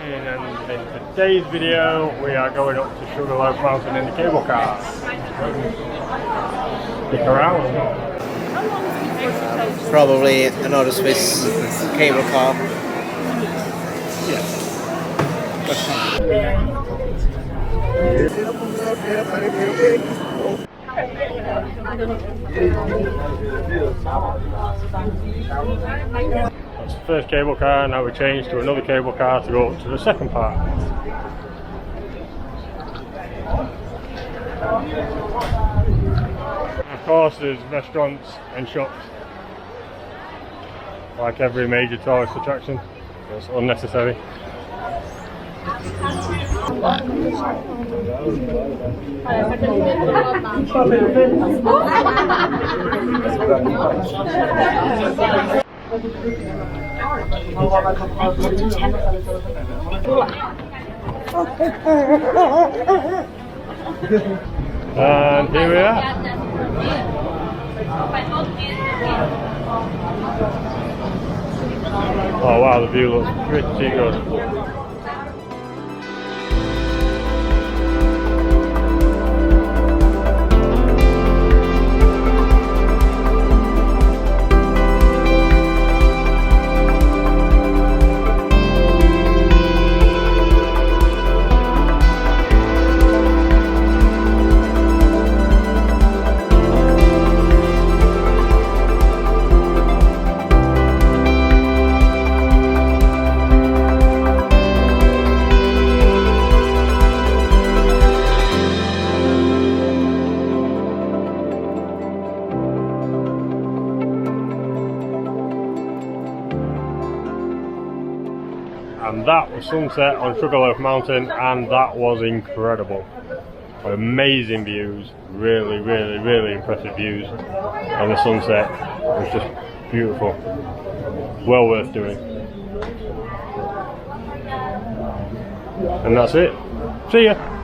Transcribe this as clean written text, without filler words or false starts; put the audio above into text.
And in today's video we are going up to Sugarloaf Mountain in the cable car. Stick around. Probably another Swiss cable car. Yeah. That's the first cable car, now we change to another cable car to go up to the second part. Of course there's restaurants and shops, like every major tourist attraction. It's unnecessary. And here we are. Oh wow, the view looks pretty good. And that was sunset on Sugarloaf Mountain, and that was incredible. Amazing views, really impressive views, and the sunset was just beautiful. Well worth doing. And that's it. See ya!